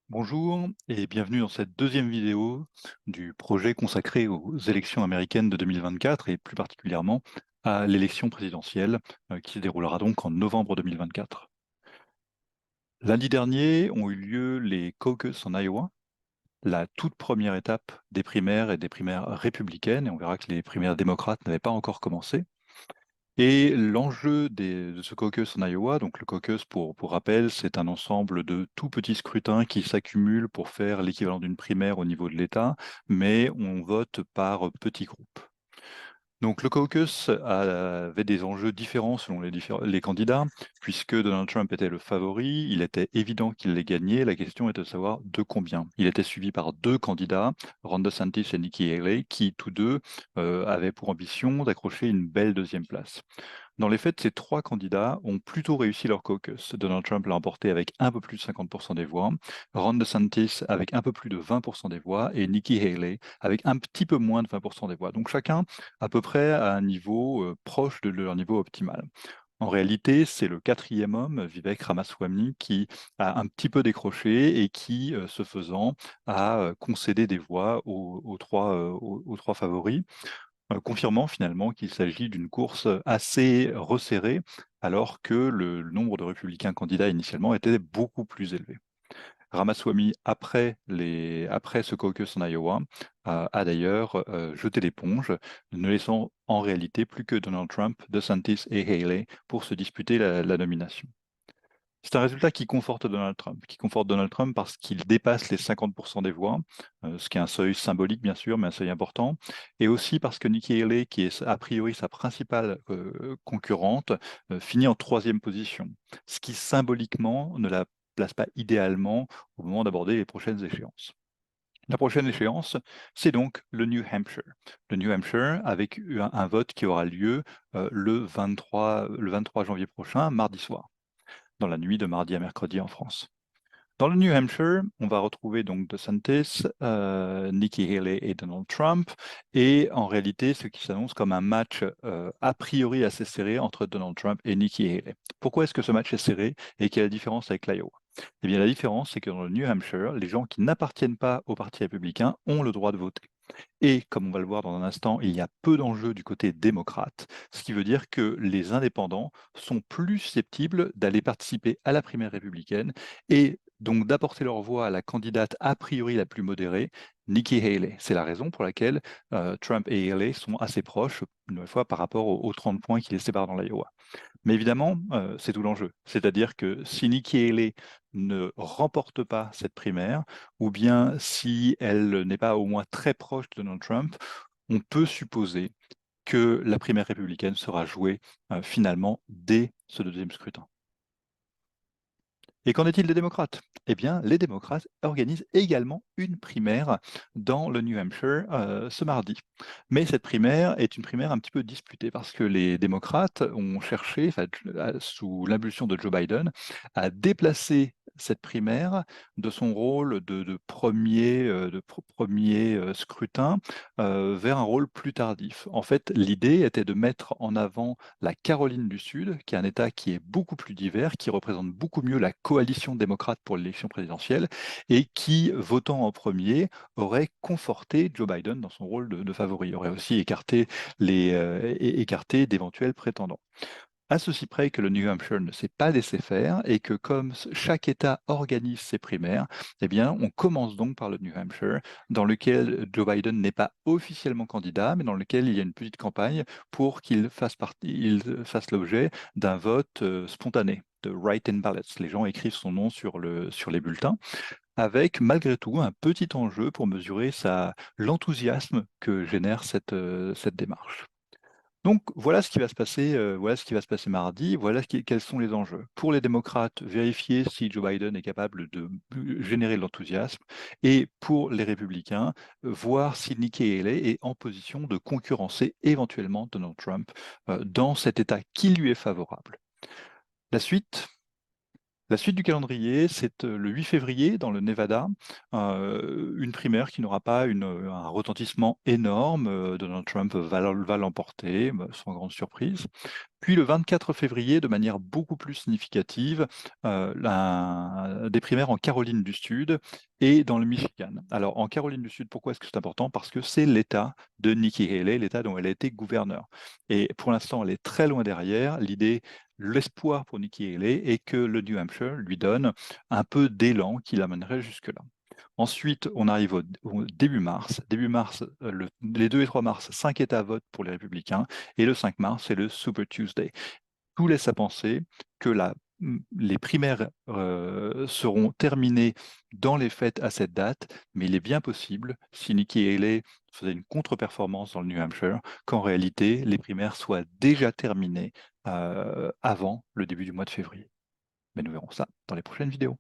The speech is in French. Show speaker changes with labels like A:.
A: Bonjour et bienvenue dans cette deuxième vidéo du projet consacré aux élections américaines de 2024 et plus particulièrement à l'élection présidentielle qui se déroulera donc en novembre 2024. Lundi dernier ont eu lieu les caucus en Iowa, la toute première étape des primaires et des primaires républicaines, et on verra que les primaires démocrates n'avaient pas encore commencé. Et l'enjeu de ce caucus en Iowa, donc le caucus, pour rappel, c'est un ensemble de tout petits scrutins qui s'accumulent pour faire l'équivalent d'une primaire au niveau de l'État, mais on vote par petits groupes. Donc le caucus avait des enjeux différents selon les candidats, puisque Donald Trump était le favori, il était évident qu'il allait gagner, la question était de savoir de combien. Il était suivi par deux candidats, Ron DeSantis et Nikki Haley, qui tous deux avaient pour ambition d'accrocher une belle deuxième place. Dans les faits, ces trois candidats ont plutôt réussi leur caucus. Donald Trump l'a emporté avec un peu plus de 50% des voix, Ron DeSantis avec un peu plus de 20% des voix et Nikki Haley avec un petit peu moins de 20% des voix. Donc chacun à peu près à un niveau proche de leur niveau optimal. En réalité, c'est le quatrième homme, Vivek Ramaswamy, qui a un petit peu décroché et qui, ce faisant, a concédé des voix aux trois favoris, confirmant finalement qu'il s'agit d'une course assez resserrée, alors que le nombre de républicains candidats initialement était beaucoup plus élevé. Ramaswamy, après ce caucus en Iowa, a d'ailleurs jeté l'éponge, ne laissant en réalité plus que Donald Trump, DeSantis et Haley pour se disputer la nomination. C'est un résultat qui conforte Donald Trump parce qu'il dépasse les 50% des voix, ce qui est un seuil symbolique bien sûr, mais un seuil important, et aussi parce que Nikki Haley, qui est a priori sa principale concurrente, finit en troisième position, ce qui symboliquement ne la place pas idéalement au moment d'aborder les prochaines échéances. La prochaine échéance, c'est donc le New Hampshire. Le New Hampshire avec un vote qui aura lieu le 23 janvier prochain, mardi soir, dans la nuit de mardi à mercredi en France. Dans le New Hampshire, on va retrouver donc DeSantis, Nikki Haley et Donald Trump, et en réalité, ce qui s'annonce comme un match a priori assez serré entre Donald Trump et Nikki Haley. Pourquoi est-ce que ce match est serré et quelle est la différence avec l'Iowa? Eh bien, la différence, c'est que dans le New Hampshire, les gens qui n'appartiennent pas au Parti républicain ont le droit de voter. Et comme on va le voir dans un instant, il y a peu d'enjeux du côté démocrate, ce qui veut dire que les indépendants sont plus susceptibles d'aller participer à la primaire républicaine et donc d'apporter leur voix à la candidate a priori la plus modérée, Nikki Haley. C'est la raison pour laquelle Trump et Haley sont assez proches, une nouvelle fois, par rapport aux 30 points qui les séparent dans l'Iowa. Mais évidemment, c'est tout l'enjeu. C'est-à-dire que si Nikki Haley ne remporte pas cette primaire, ou bien si elle n'est pas au moins très proche de Donald Trump, on peut supposer que la primaire républicaine sera jouée finalement dès ce deuxième scrutin. Et qu'en est-il des démocrates? Eh bien, les démocrates organisent également une primaire dans le New Hampshire ce mardi. Mais cette primaire est une primaire un petit peu disputée parce que les démocrates ont cherché, sous l'impulsion de Joe Biden, à déplacer cette primaire de son rôle de premier scrutin vers un rôle plus tardif. En fait, l'idée était de mettre en avant la Caroline du Sud, qui est un État qui est beaucoup plus divers, qui représente beaucoup mieux la coalition démocrate pour l'élection présidentielle et qui, votant en premier, aurait conforté Joe Biden dans son rôle de favori, aurait aussi écarté d'éventuels prétendants. À ceci près que le New Hampshire ne s'est pas laissé faire et que comme chaque État organise ses primaires, eh bien, on commence donc par le New Hampshire, dans lequel Joe Biden n'est pas officiellement candidat, mais dans lequel il y a une petite campagne pour il fasse l'objet d'un vote spontané, de write-in ballots. Les gens écrivent son nom sur les bulletins, avec malgré tout un petit enjeu pour mesurer l'enthousiasme que génère cette démarche. Donc voilà ce qui va se passer, voilà ce qui va se passer mardi, quels sont les enjeux. Pour les démocrates, vérifier si Joe Biden est capable de générer de l'enthousiasme, et pour les républicains, voir si Nikki Haley est en position de concurrencer éventuellement Donald Trump dans cet État qui lui est favorable. La suite, la suite du calendrier, c'est le 8 février dans le Nevada, une primaire qui n'aura pas un retentissement énorme. Donald Trump va l'emporter, sans grande surprise. Puis le 24 février, de manière beaucoup plus significative, des primaires en Caroline du Sud et dans le Michigan. Alors en Caroline du Sud, pourquoi est-ce que c'est important? Parce que c'est l'État de Nikki Haley, l'État dont elle a été gouverneure. Et pour l'instant, elle est très loin derrière. L'espoir pour Nikki Haley est que le New Hampshire lui donne un peu d'élan qui l'amènerait jusque-là. Ensuite, on arrive au début mars. Début mars, les 2 et 3 mars, 5 États votent pour les républicains. Et le 5 mars, c'est le Super Tuesday. Tout laisse à penser que les primaires seront terminées dans les fêtes à cette date, mais il est bien possible, si Nikki Haley faisait une contre-performance dans le New Hampshire, qu'en réalité, les primaires soient déjà terminées avant le début du mois de février. Mais nous verrons ça dans les prochaines vidéos.